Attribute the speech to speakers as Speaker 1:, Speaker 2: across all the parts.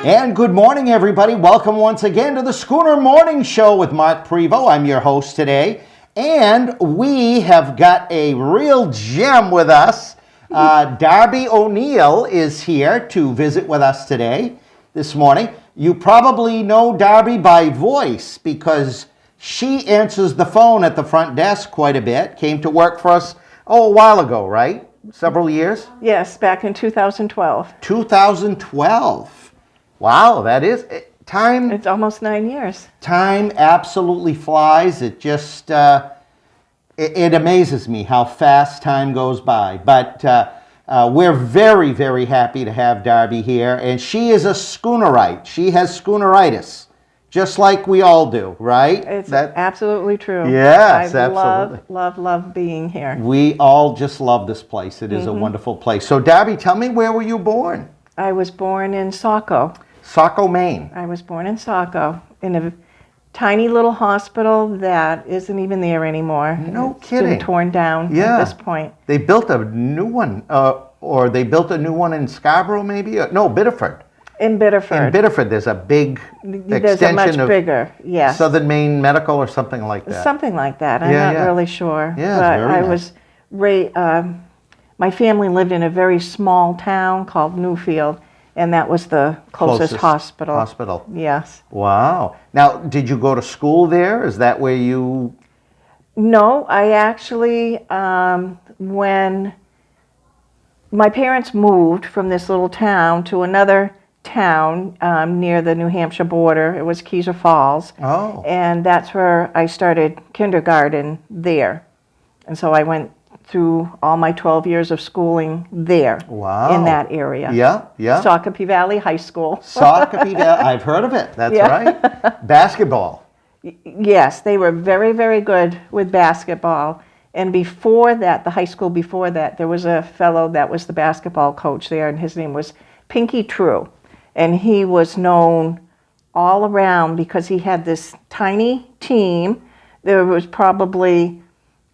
Speaker 1: And good morning, everybody. Welcome once again to the Schooner Morning Show with Mark Prevo. I'm your host today. And we have got a real gem with us. Darby O'Neill is here to visit with us today, this morning. You probably know Darby by voice because she answers the phone at the front desk quite a bit. Came to work for us, a while ago, right? Several years?
Speaker 2: Yes, back in 2012.
Speaker 1: 2012. Wow, that is time.
Speaker 2: It's almost 9 years.
Speaker 1: Time absolutely flies. It just it amazes me how fast time goes by. But we're very, very happy to have Darby here, and she is a Schoonerite. She has Schooneritis, just like we all do, right?
Speaker 2: It's absolutely true.
Speaker 1: Yes,
Speaker 2: I
Speaker 1: absolutely.
Speaker 2: love being here.
Speaker 1: We all just love this place. It is a wonderful place. So, Darby, tell me, where were you born?
Speaker 2: I was born in Saco.
Speaker 1: Saco, Maine.
Speaker 2: I was born in Saco, in a tiny little hospital that isn't even there anymore.
Speaker 1: No
Speaker 2: It's
Speaker 1: kidding.
Speaker 2: been torn down at this point.
Speaker 1: They built a new one, or they built a new one in Scarborough, maybe? No, Biddeford.
Speaker 2: In Biddeford.
Speaker 1: In Biddeford, there's a big
Speaker 2: There's
Speaker 1: extension
Speaker 2: a much
Speaker 1: of
Speaker 2: bigger, yes.
Speaker 1: Southern Maine Medical or something like that.
Speaker 2: Something like that. I'm
Speaker 1: Yeah,
Speaker 2: not
Speaker 1: yeah.
Speaker 2: really sure.
Speaker 1: Yeah, it's
Speaker 2: but
Speaker 1: very
Speaker 2: I
Speaker 1: nice.
Speaker 2: was my family lived in a very small town called Newfield, and that was the closest hospital.
Speaker 1: Hospital.
Speaker 2: Yes.
Speaker 1: Wow. Now, did you go to school there? Is that where you...
Speaker 2: No, I actually, when my parents moved from this little town to another town near the New Hampshire border, it was Keyser Falls.
Speaker 1: Oh.
Speaker 2: And that's where I started kindergarten there. And so I went through all my 12 years of schooling there.
Speaker 1: Wow.
Speaker 2: In that area.
Speaker 1: Yeah, yeah.
Speaker 2: Saucopie Valley High School.
Speaker 1: Saucopie Valley. I've heard of it. That's
Speaker 2: Yeah.
Speaker 1: right. Basketball.
Speaker 2: Yes, they were very, very good with basketball. And before that, the high school before that, there was a fellow that was the basketball coach there, and his name was Pinky True. And he was known all around because he had this tiny team. There was probably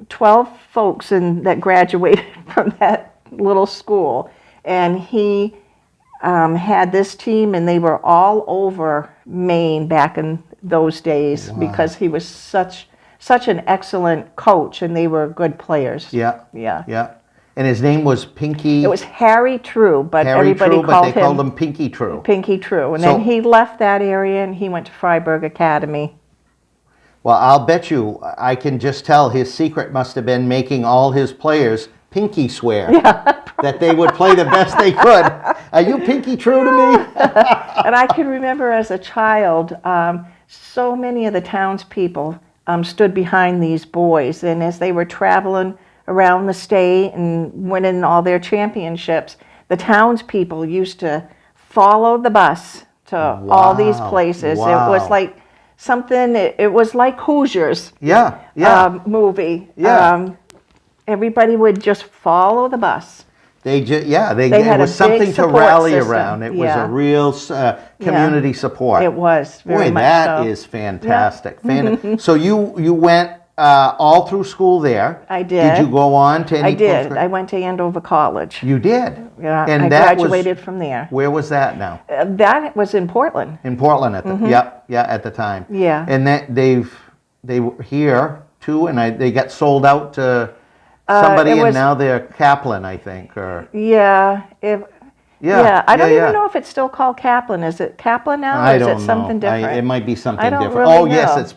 Speaker 2: 12 folks that graduated from that little school. And he had this team, and they were all over Maine back in those days.
Speaker 1: Wow.
Speaker 2: Because he was such an excellent coach, and they were good players.
Speaker 1: Yeah.
Speaker 2: Yeah.
Speaker 1: Yeah. And his name was Pinky...
Speaker 2: It was Harry True, but
Speaker 1: Harry
Speaker 2: everybody
Speaker 1: True,
Speaker 2: called
Speaker 1: but they called him Pinky True.
Speaker 2: Pinky True. And
Speaker 1: So-
Speaker 2: then he left that area, and he went to Freiburg Academy.
Speaker 1: Well, I'll bet you, I can just tell his secret must have been making all his players pinky swear that they would play the best they could. Are you Pinky True to me?
Speaker 2: And I can remember as a child, so many of the townspeople stood behind these boys. And as they were traveling around the state and winning all their championships, the townspeople used to follow the bus to all these places.
Speaker 1: Wow.
Speaker 2: It was like something, it was like Hoosiers.
Speaker 1: Yeah, yeah.
Speaker 2: Movie.
Speaker 1: Yeah.
Speaker 2: Everybody would just follow the bus.
Speaker 1: They
Speaker 2: They
Speaker 1: it
Speaker 2: had
Speaker 1: was
Speaker 2: a
Speaker 1: something
Speaker 2: big
Speaker 1: to
Speaker 2: support
Speaker 1: rally
Speaker 2: system.
Speaker 1: around. It was
Speaker 2: Yeah.
Speaker 1: a real community support.
Speaker 2: It was very
Speaker 1: Boy,
Speaker 2: much
Speaker 1: that
Speaker 2: so.
Speaker 1: is fantastic. So you went all through school there.
Speaker 2: I did.
Speaker 1: Did you go on to any
Speaker 2: I did.
Speaker 1: postgrad-
Speaker 2: I went to Andover College.
Speaker 1: You did?
Speaker 2: Yeah,
Speaker 1: And
Speaker 2: I
Speaker 1: that
Speaker 2: graduated from there.
Speaker 1: Where was that now?
Speaker 2: That was in Portland.
Speaker 1: In Portland at the at the time.
Speaker 2: Yeah.
Speaker 1: And that they were here too, and they got sold out to somebody,
Speaker 2: it
Speaker 1: and
Speaker 2: was-
Speaker 1: now they're Kaplan, I think, or
Speaker 2: Yeah.
Speaker 1: yeah.
Speaker 2: I don't even know if it's still called Kaplan. Is it Kaplan now, or
Speaker 1: I
Speaker 2: is
Speaker 1: don't
Speaker 2: it something
Speaker 1: know.
Speaker 2: different?
Speaker 1: It might be something
Speaker 2: I don't
Speaker 1: different.
Speaker 2: really
Speaker 1: Oh yes,
Speaker 2: know.
Speaker 1: it's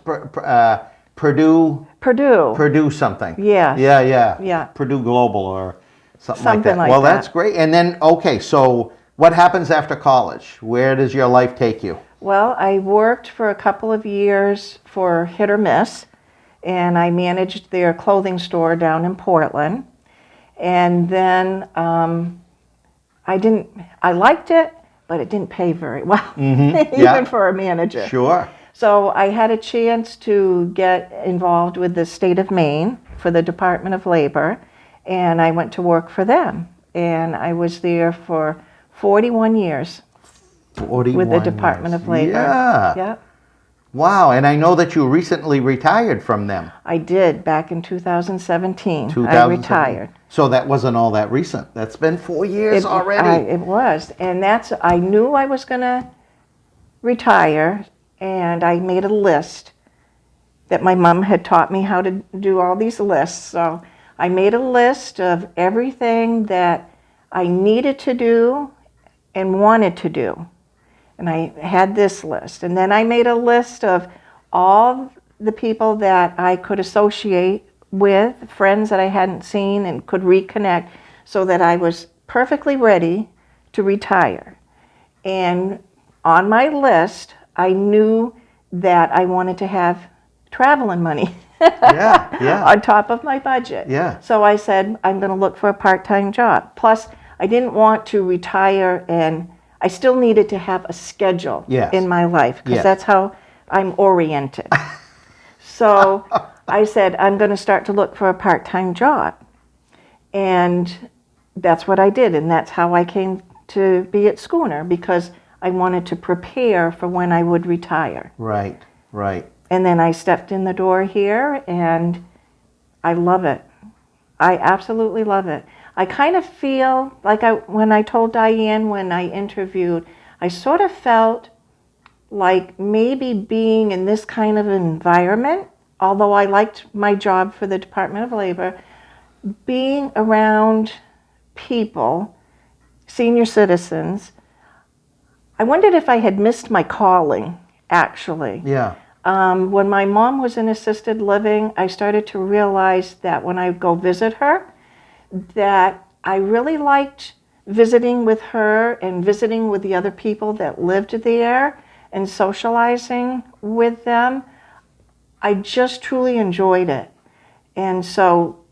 Speaker 1: Purdue.
Speaker 2: Purdue.
Speaker 1: Purdue something.
Speaker 2: Yes.
Speaker 1: Yeah.
Speaker 2: Yeah.
Speaker 1: Purdue Global or something like
Speaker 2: Something
Speaker 1: that.
Speaker 2: like
Speaker 1: Well,
Speaker 2: that.
Speaker 1: that's great. And then okay, so what happens after college? Where does your life take you?
Speaker 2: Well, I worked for a couple of years for Hit or Miss, and I managed their clothing store down in Portland. And then I liked it, but it didn't pay very well, even for a manager.
Speaker 1: Sure.
Speaker 2: So I had a chance to get involved with the state of Maine for the Department of Labor, and I went to work for them. And I was there for 41 years
Speaker 1: 41
Speaker 2: with the Department
Speaker 1: years.
Speaker 2: of Labor.
Speaker 1: Yeah.
Speaker 2: Yeah.
Speaker 1: Wow, and I know that you recently retired from them.
Speaker 2: I did back in 2017. I
Speaker 1: 2017.
Speaker 2: retired.
Speaker 1: So that wasn't all that recent. That's been 4 years already.
Speaker 2: It was, and I knew I was going to retire, and I made a list that my mom had taught me how to do all these lists. So I made a list of everything that I needed to do and wanted to do. And I had this list. And then I made a list of all the people that I could associate with, friends that I hadn't seen and could reconnect, so that I was perfectly ready to retire. And on my list, I knew that I wanted to have traveling money
Speaker 1: Yeah.
Speaker 2: on top of my budget.
Speaker 1: Yeah.
Speaker 2: So I said, I'm going to look for a part-time job. Plus, I didn't want to retire, and I still needed to have a schedule
Speaker 1: Yes.
Speaker 2: in my life, because
Speaker 1: Yes.
Speaker 2: that's how I'm oriented. So I said, I'm going to start to look for a part-time job. And that's what I did, and that's how I came to be at Schooner, because I wanted to prepare for when I would retire.
Speaker 1: Right.
Speaker 2: And then I stepped in the door here, and I love it. I absolutely love it. I kind of feel like when I told Diane when I interviewed, I sort of felt like maybe being in this kind of environment, although I liked my job for the Department of Labor, being around people, senior citizens, I wondered if I had missed my calling, actually.
Speaker 1: Yeah.
Speaker 2: When my mom was in assisted living, I started to realize that when I would go visit her, that I really liked visiting with her and visiting with the other people that lived there and socializing with them. I just truly enjoyed it. And so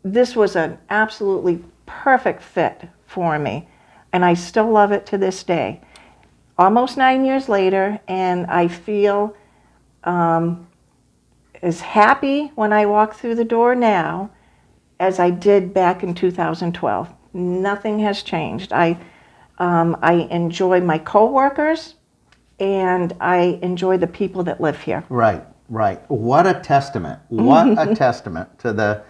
Speaker 2: this was an absolutely perfect fit for me. And I still love it to this day. Almost 9 years later, and I feel as happy when I walk through the door now as I did back in 2012. Nothing has changed. I enjoy my coworkers, and I enjoy the people that live here.
Speaker 1: Right. What a testament! What a testament to the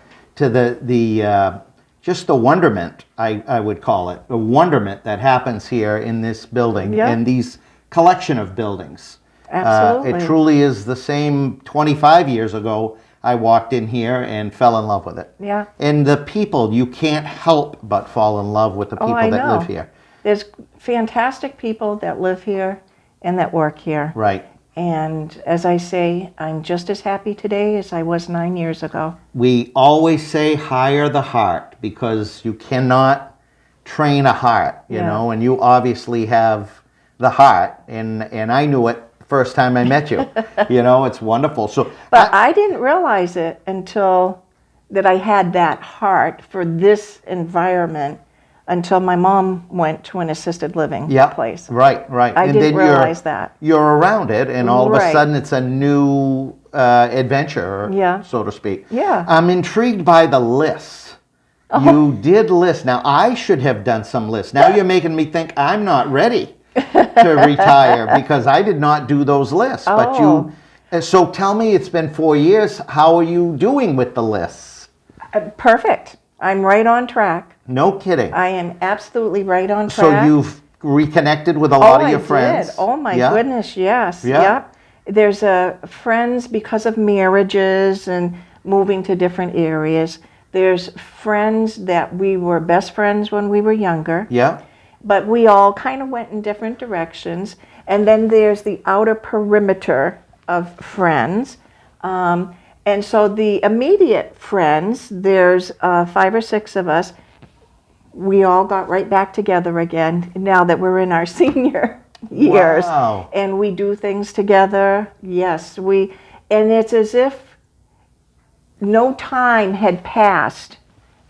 Speaker 1: just the wonderment, I would call it, the wonderment that happens here in this building,
Speaker 2: Yeah.
Speaker 1: in these collection of buildings.
Speaker 2: Absolutely.
Speaker 1: It truly is the same. 25 years ago, I walked in here and fell in love with it.
Speaker 2: Yeah.
Speaker 1: And the people, you can't help but fall in love with the people
Speaker 2: I
Speaker 1: that
Speaker 2: know.
Speaker 1: live here.
Speaker 2: There's fantastic people that live here and that work here.
Speaker 1: Right.
Speaker 2: And as I say, I'm just as happy today as I was 9 years ago.
Speaker 1: We always say hire the heart, because you cannot train a heart, you
Speaker 2: Yeah.
Speaker 1: know, and you obviously have the heart, and I knew it first time I met you. You know, it's wonderful. So
Speaker 2: But I didn't realize it until that I had that heart for this environment until my mom went to an assisted living place.
Speaker 1: Right.
Speaker 2: I
Speaker 1: And
Speaker 2: didn't
Speaker 1: then
Speaker 2: realize that.
Speaker 1: you're around it, and all of a
Speaker 2: Right.
Speaker 1: sudden it's a new adventure,
Speaker 2: Yeah.
Speaker 1: so to speak.
Speaker 2: Yeah.
Speaker 1: I'm intrigued by the lists. You did lists. Now, I should have done some lists. Now you're making me think I'm not ready to retire, because I did not do those lists. But
Speaker 2: Oh.
Speaker 1: so tell me, it's been 4 years. How are you doing with the lists?
Speaker 2: Perfect. I'm right on track.
Speaker 1: No kidding.
Speaker 2: I am absolutely right on
Speaker 1: So
Speaker 2: track.
Speaker 1: you've reconnected with a lot of your friends?
Speaker 2: Did. Oh my
Speaker 1: Yeah?
Speaker 2: goodness, yes.
Speaker 1: Yeah.
Speaker 2: Yep. There's friends because of marriages and moving to different areas. There's friends that we were best friends when we were younger,
Speaker 1: Yeah.
Speaker 2: but we all kind of went in different directions. And then there's the outer perimeter of friends. And so the immediate friends, there's 5 or 6 of us. We all got right back together again now that we're in our senior years.
Speaker 1: Wow.
Speaker 2: And we do things together. Yes, and it's as if no time had passed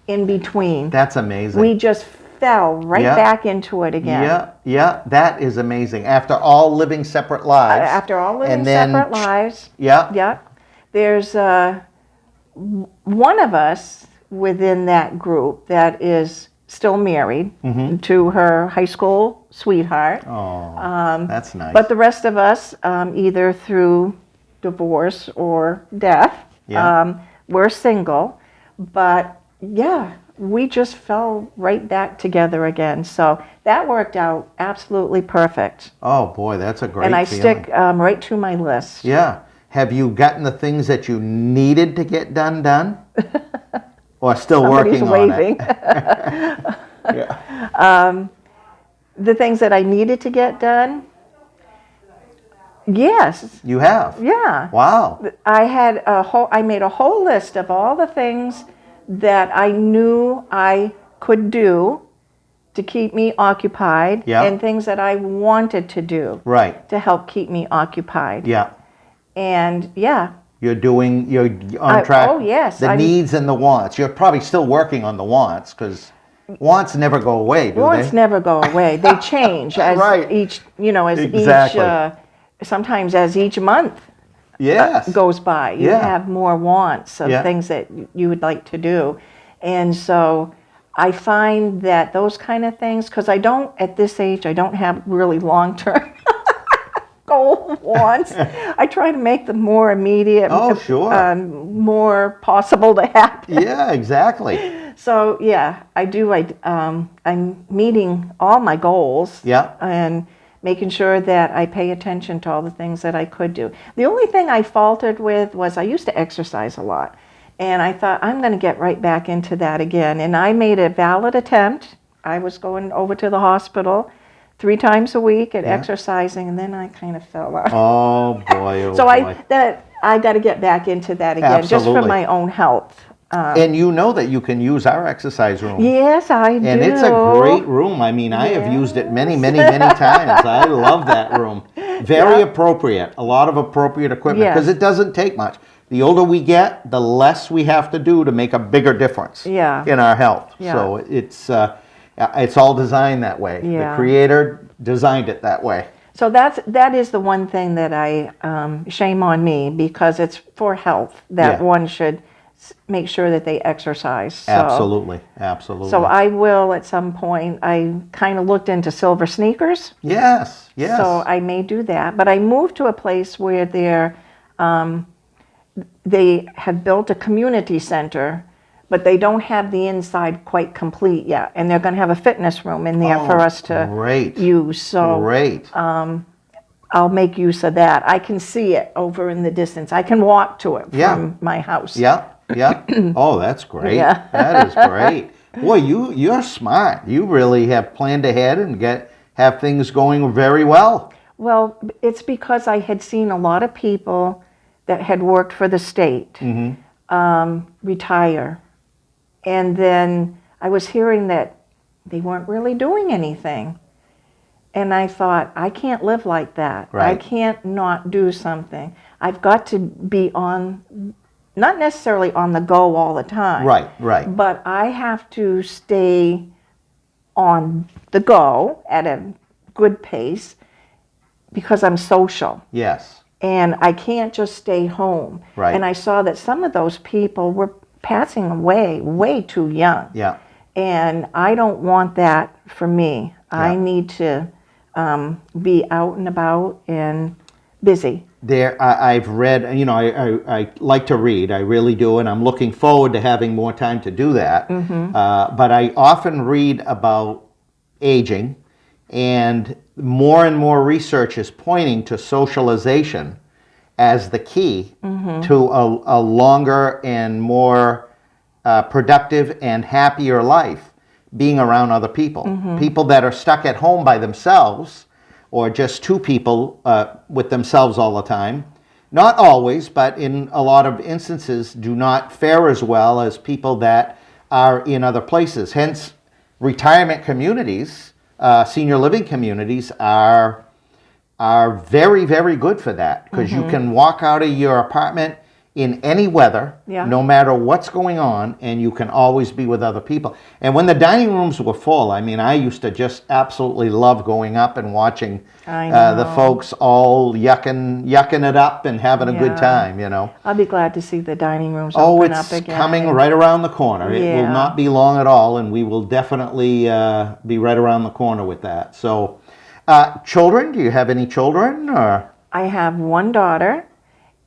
Speaker 2: in between.
Speaker 1: That's amazing.
Speaker 2: We just fell right
Speaker 1: Yeah.
Speaker 2: back into it again.
Speaker 1: Yeah, that is amazing. After all living separate lives.
Speaker 2: After all living
Speaker 1: and then,
Speaker 2: separate lives.
Speaker 1: Yeah.
Speaker 2: Yep. There's one of us within that group that is still married to her high school sweetheart.
Speaker 1: Oh, that's nice.
Speaker 2: But the rest of us, either through divorce or death,
Speaker 1: Yeah.
Speaker 2: we're single. But yeah, we just fell right back together again. So that worked out absolutely perfect.
Speaker 1: Oh boy, that's a great
Speaker 2: And I
Speaker 1: feeling.
Speaker 2: stick right to my list.
Speaker 1: Yeah. Have you gotten the things that you needed to get done? Or still
Speaker 2: Somebody's
Speaker 1: working
Speaker 2: waving.
Speaker 1: on it? Yeah.
Speaker 2: The things that I needed to get done, yes,
Speaker 1: You have?
Speaker 2: yeah.
Speaker 1: Wow.
Speaker 2: I made a whole list of all the things that I knew I could do to keep me occupied,
Speaker 1: Yeah.
Speaker 2: and things that I wanted to do
Speaker 1: Right.
Speaker 2: to help keep me occupied.
Speaker 1: Yeah.
Speaker 2: And yeah,
Speaker 1: You're on track.
Speaker 2: oh, yes,
Speaker 1: The needs and the wants. You're probably still working on the wants, because wants never go away, do
Speaker 2: wants
Speaker 1: they?
Speaker 2: never go away. They change as
Speaker 1: Right.
Speaker 2: each, as
Speaker 1: Exactly.
Speaker 2: sometimes as each month
Speaker 1: Yes.
Speaker 2: goes by, you
Speaker 1: Yeah.
Speaker 2: have more wants of
Speaker 1: Yeah.
Speaker 2: things that you would like to do. And so I find that those kind of things, because at this age, I don't have really long-term goal wants. I try to make them more immediate,
Speaker 1: Oh, sure.
Speaker 2: more possible to happen.
Speaker 1: Yeah, exactly.
Speaker 2: So yeah, I do. I'm meeting all my goals.
Speaker 1: Yeah.
Speaker 2: And making sure that I pay attention to all the things that I could do. The only thing I faltered with was I used to exercise a lot. And I thought, I'm going to get right back into that again. And I made a valid attempt. I was going over to the hospital 3 times a week at exercising, and then I kind of fell out.
Speaker 1: Oh boy, oh
Speaker 2: So
Speaker 1: boy.
Speaker 2: I got to get back into that again, just for
Speaker 1: Absolutely.
Speaker 2: my own health.
Speaker 1: And you know that you can use our exercise room.
Speaker 2: Yes, I do.
Speaker 1: And it's a great room. I mean, I have used it many, many, many times. I love that room. Very appropriate. A lot of appropriate equipment, because
Speaker 2: Yes.
Speaker 1: it doesn't take much. The older we get, the less we have to do to make a bigger difference
Speaker 2: Yeah.
Speaker 1: in our health.
Speaker 2: Yeah.
Speaker 1: So it's all designed that way.
Speaker 2: Yeah.
Speaker 1: The creator designed it that way.
Speaker 2: So that is the one thing that shame on me, because it's for health that
Speaker 1: Yeah.
Speaker 2: one should make sure that they exercise. So,
Speaker 1: Absolutely. Absolutely.
Speaker 2: So I will at some point. I kind of looked into silver sneakers.
Speaker 1: Yes. Yes.
Speaker 2: So I may do that. But I moved to a place where they have built a community center, but they don't have the inside quite complete yet. And they're going to have a fitness room in there for us to
Speaker 1: great.
Speaker 2: use. So
Speaker 1: Great.
Speaker 2: I'll make use of that. I can see it over in the distance. I can walk to it
Speaker 1: Yeah.
Speaker 2: from my house.
Speaker 1: Yeah, yeah. Oh, that's great.
Speaker 2: Yeah.
Speaker 1: That is great. Boy, you're smart. You really have planned ahead and have things going very well.
Speaker 2: Well, it's because I had seen a lot of people that had worked for the state retire. And then I was hearing that they weren't really doing anything. And I thought, I can't live like that. I
Speaker 1: Right.
Speaker 2: can't not do something. I've got to be not necessarily on the go all the time.
Speaker 1: Right, right.
Speaker 2: But I have to stay on the go at a good pace because I'm social.
Speaker 1: Yes.
Speaker 2: And I can't just stay home.
Speaker 1: Right.
Speaker 2: And I saw that some of those people were passing away way too young.
Speaker 1: Yeah.
Speaker 2: And I don't want that for me. I
Speaker 1: Yeah.
Speaker 2: need to be out and about and busy.
Speaker 1: I've read, I like to read, I really do, and I'm looking forward to having more time to do that. But I often read about aging, and more research is pointing to socialization as the key to a longer and more productive and happier life, being around other people. People that are stuck at home by themselves, or just two people with themselves all the time, not always, but in a lot of instances, do not fare as well as people that are in other places. Hence, retirement communities, senior living communities are very, very good for that, because you can walk out of your apartment in any weather,
Speaker 2: Yeah.
Speaker 1: no matter what's going on, and you can always be with other people. And when the dining rooms were full, I mean, I used to just absolutely love going up and watching
Speaker 2: I
Speaker 1: the
Speaker 2: know.
Speaker 1: folks all yucking it up and having a good
Speaker 2: Yeah.
Speaker 1: time, you know.
Speaker 2: I'll be glad to see the dining rooms
Speaker 1: Oh,
Speaker 2: open
Speaker 1: it's
Speaker 2: up again.
Speaker 1: coming right around the corner. It will
Speaker 2: Yeah.
Speaker 1: not be long at all, and we will definitely be right around the corner with that. So, children, do you have any children? Or?
Speaker 2: I have one daughter,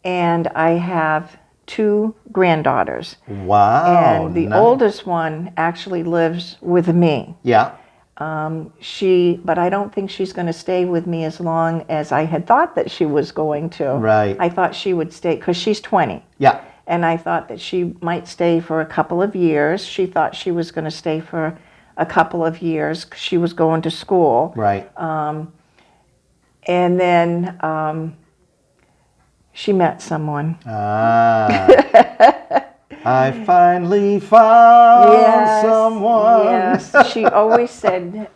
Speaker 2: and I have 2 granddaughters.
Speaker 1: Wow.
Speaker 2: And the
Speaker 1: nice.
Speaker 2: oldest one actually lives with me.
Speaker 1: Yeah.
Speaker 2: But I don't think she's going to stay with me as long as I had thought that she was going to.
Speaker 1: Right.
Speaker 2: I thought she would stay, because she's 20.
Speaker 1: Yeah.
Speaker 2: And I thought that she might stay for a couple of years. She thought she was going to stay for a couple of years 'cause she was going to school.
Speaker 1: Right.
Speaker 2: And then she met someone.
Speaker 1: I finally found someone.
Speaker 2: Yes, she always said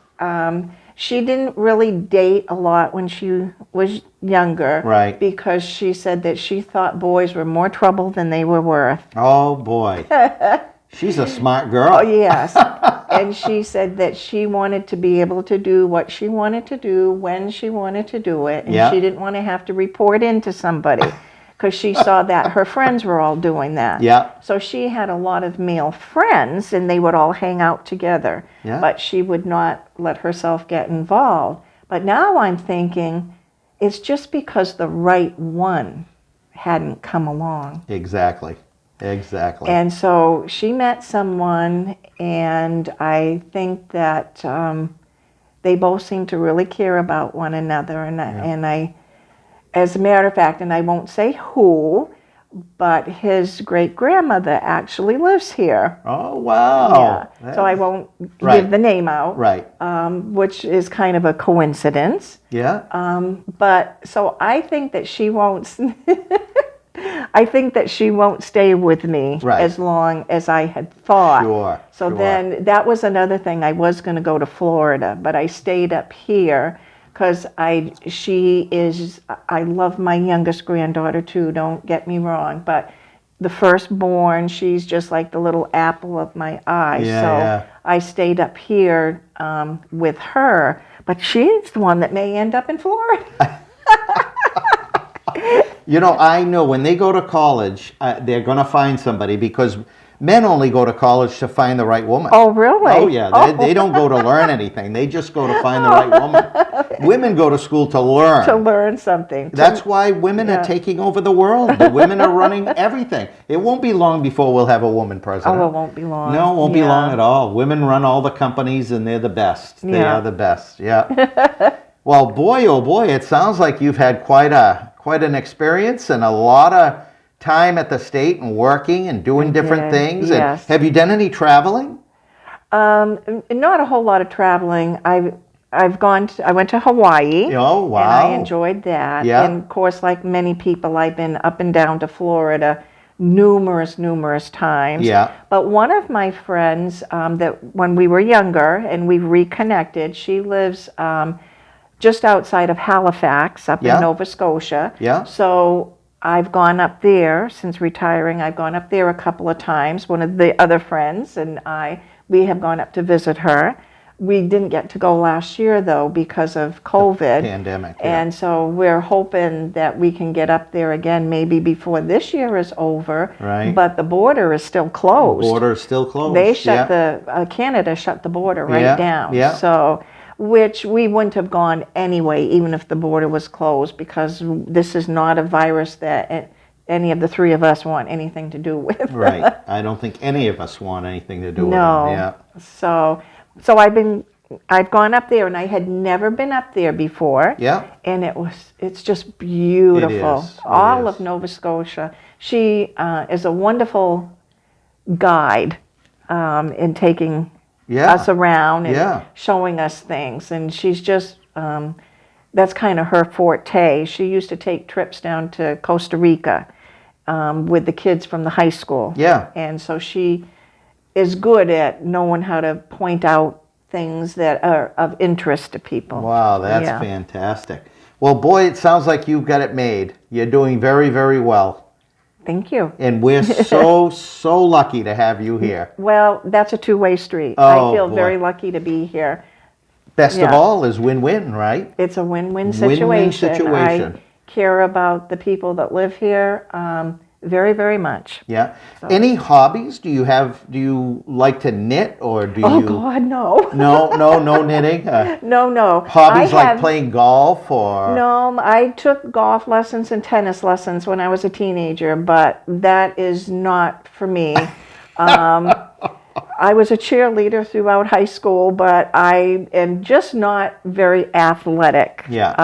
Speaker 2: she didn't really date a lot when she was younger.
Speaker 1: Right.
Speaker 2: Because she said that she thought boys were more trouble than they were worth.
Speaker 1: Oh boy. She's a smart girl.
Speaker 2: Oh, yes. And she said that she wanted to be able to do what she wanted to do when she wanted to do it. And
Speaker 1: Yeah.
Speaker 2: she didn't want to have to report into somebody because she saw that her friends were all doing that.
Speaker 1: Yeah.
Speaker 2: So she had a lot of male friends and they would all hang out together.
Speaker 1: Yeah.
Speaker 2: But she would not let herself get involved. But now I'm thinking it's just because the right one hadn't come along.
Speaker 1: Exactly. Exactly.
Speaker 2: And so she met someone, and I think that they both seem to really care about one another. And I, as a matter of fact, and I won't say who, but his great grandmother actually lives here.
Speaker 1: Oh wow.
Speaker 2: Yeah. So I won't
Speaker 1: Right.
Speaker 2: give the name out.
Speaker 1: Right.
Speaker 2: Which is kind of a coincidence.
Speaker 1: Yeah.
Speaker 2: But so I think that she won't. I think that she won't stay with me
Speaker 1: Right.
Speaker 2: as long as I had thought.
Speaker 1: Sure.
Speaker 2: So
Speaker 1: sure.
Speaker 2: then that was another thing. I was going to go to Florida, but I stayed up here because I love my youngest granddaughter too, don't get me wrong, but the firstborn, she's just like the little apple of my eye.
Speaker 1: Yeah,
Speaker 2: so
Speaker 1: yeah.
Speaker 2: I stayed up here with her, but she's the one that may end up in Florida.
Speaker 1: You know, I know when they go to college, they're going to find somebody because men only go to college to find the right woman.
Speaker 2: Oh, really?
Speaker 1: Oh, yeah. They don't go to learn anything. They just go to find the right woman. Women go to school to learn.
Speaker 2: To learn something.
Speaker 1: That's why women are taking over the world. The women are running everything. It won't be long before we'll have a woman president.
Speaker 2: Oh, it won't be long.
Speaker 1: No, it won't be long at all. Women run all the companies and they're the best. They
Speaker 2: Yeah.
Speaker 1: are the best. Yeah. Well, boy, oh boy, it sounds like you've had quite an experience and a lot of time at the state and working and doing different things.
Speaker 2: Yes.
Speaker 1: And have you done any traveling?
Speaker 2: Not a whole lot of traveling. I went to Hawaii.
Speaker 1: Oh, wow.
Speaker 2: And I enjoyed that.
Speaker 1: Yeah.
Speaker 2: And of course, like many people, I've been up and down to Florida numerous times.
Speaker 1: Yeah.
Speaker 2: But one of my friends that when we were younger and we reconnected, she lives just outside of Halifax up
Speaker 1: Yeah.
Speaker 2: in Nova Scotia.
Speaker 1: Yeah.
Speaker 2: So I've gone up there since retiring. I've gone up there a couple of times. One of the other friends and we have gone up to visit her. We didn't get to go last year though because of COVID.
Speaker 1: Pandemic. Yeah.
Speaker 2: And so we're hoping that we can get up there again maybe before this year is over.
Speaker 1: Right.
Speaker 2: But the border is still closed.
Speaker 1: Border is still closed.
Speaker 2: They shut
Speaker 1: Yeah.
Speaker 2: Canada shut the border right
Speaker 1: Yeah,
Speaker 2: down.
Speaker 1: yeah.
Speaker 2: So, which we wouldn't have gone anyway, even if the border was closed, because this is not a virus that any of the three of us want anything to do with.
Speaker 1: Right. I don't think any of us want anything to do with
Speaker 2: No.
Speaker 1: them. Yeah.
Speaker 2: So I've gone up there, and I had never been up there before.
Speaker 1: Yeah.
Speaker 2: And it's just beautiful.
Speaker 1: It is. It
Speaker 2: All
Speaker 1: is.
Speaker 2: of Nova Scotia. She is a wonderful guide in taking
Speaker 1: Yeah.
Speaker 2: us around and
Speaker 1: Yeah.
Speaker 2: showing us things. And she's just, that's kind of her forte. She used to take trips down to Costa Rica with the kids from the high school.
Speaker 1: Yeah.
Speaker 2: And so she is good at knowing how to point out things that are of interest to people.
Speaker 1: Wow, that's
Speaker 2: Yeah.
Speaker 1: fantastic. Well, boy, it sounds like you've got it made. You're doing very, very well.
Speaker 2: Thank you.
Speaker 1: And we're so lucky to have you here.
Speaker 2: Well, that's a two-way street.
Speaker 1: Oh,
Speaker 2: I feel
Speaker 1: boy.
Speaker 2: very lucky to be here.
Speaker 1: Best of
Speaker 2: Yeah.
Speaker 1: all is win-win, right?
Speaker 2: It's a win-win
Speaker 1: Win-win
Speaker 2: situation.
Speaker 1: situation.
Speaker 2: I care about the people that live here. very, very much.
Speaker 1: Yeah. Any hobbies? Do you like to knit, or do
Speaker 2: Oh
Speaker 1: you?
Speaker 2: God, no.
Speaker 1: No knitting.
Speaker 2: No.
Speaker 1: Hobbies like playing golf, or?
Speaker 2: No, I took golf lessons and tennis lessons when I was a teenager, but that is not for me. I was a cheerleader throughout high school, but I am just not very athletic.
Speaker 1: Yeah.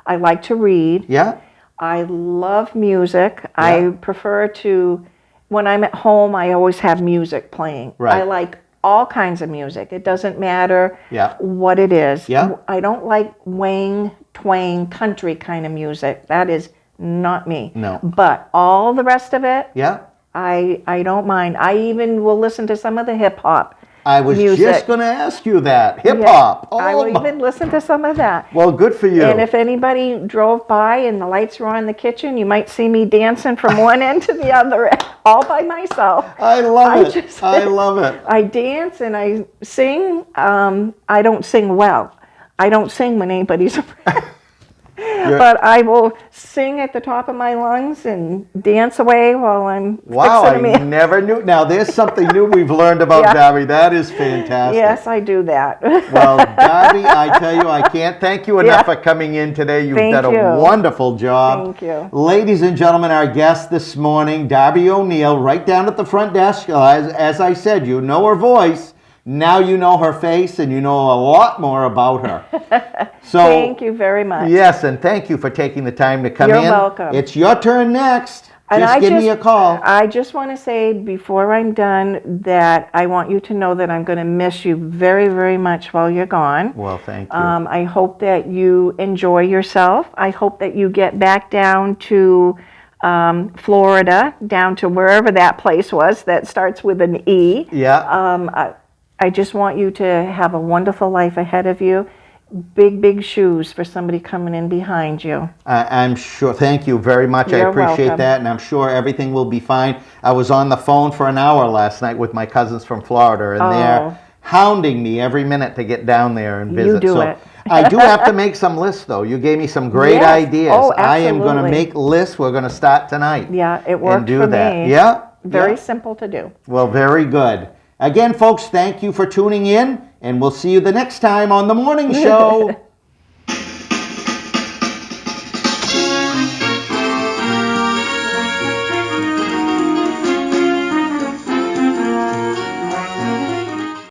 Speaker 2: I like to read.
Speaker 1: Yeah.
Speaker 2: I love music.
Speaker 1: Yeah.
Speaker 2: I prefer to, when I'm at home, I always have music playing.
Speaker 1: Right.
Speaker 2: I like all kinds of music. It doesn't matter
Speaker 1: Yeah.
Speaker 2: what it is.
Speaker 1: Yeah.
Speaker 2: I don't like wang, twang, country kind of music. That is not me.
Speaker 1: No.
Speaker 2: But all the rest of it,
Speaker 1: Yeah.
Speaker 2: I don't mind. I even will listen to some of the hip hop.
Speaker 1: I was
Speaker 2: music.
Speaker 1: just going to ask you that. Hip hop.
Speaker 2: I will even listen to some of that.
Speaker 1: Well, good for you.
Speaker 2: And if anybody drove by and the lights were on in the kitchen, you might see me dancing from one end to the other, all by myself.
Speaker 1: I love it. I love it.
Speaker 2: I dance and I sing. I don't sing well. I don't sing when anybody's around. But I will sing at the top of my lungs and dance away while I'm fixing a meal.
Speaker 1: I never knew. Now, there's something new we've learned about Darby. That is fantastic.
Speaker 2: Yes, I do that.
Speaker 1: Well, Darby, I tell you, I can't thank you enough for coming in today. You've done a wonderful job.
Speaker 2: Thank you.
Speaker 1: Ladies and gentlemen, our guest this morning, Darby O'Neill, right down at the front desk. As I said, you know her voice. Now you know her face, and you know a lot more about her. So,
Speaker 2: thank you very much.
Speaker 1: Yes, and thank you for taking the time to come in.
Speaker 2: You're welcome.
Speaker 1: It's your turn next.
Speaker 2: And
Speaker 1: just give me a call.
Speaker 2: I just want to say before I'm done that I want you to know that I'm going to miss you very, very much while you're gone.
Speaker 1: Well, thank you.
Speaker 2: I hope that you enjoy yourself. I hope that you get back down to Florida, down to wherever that place was that starts with an E.
Speaker 1: Yeah.
Speaker 2: I just want you to have a wonderful life ahead of you. Big, big shoes for somebody coming in behind you.
Speaker 1: I'm sure. Thank you very much.
Speaker 2: You're
Speaker 1: I appreciate
Speaker 2: welcome.
Speaker 1: that, and I'm sure everything will be fine. I was on the phone for an hour last night with my cousins from Florida, and they're hounding me every minute to get down there and visit.
Speaker 2: You do it.
Speaker 1: I do have to make some lists, though. You gave me some great ideas.
Speaker 2: Oh,
Speaker 1: I am going to
Speaker 2: absolutely.
Speaker 1: make lists. We're going to start tonight.
Speaker 2: Yeah, it worked
Speaker 1: and do
Speaker 2: for
Speaker 1: that.
Speaker 2: me.
Speaker 1: Yeah.
Speaker 2: Very simple to do.
Speaker 1: Well, very good. Again, folks, thank you for tuning in, and we'll see you the next time on The Morning Show.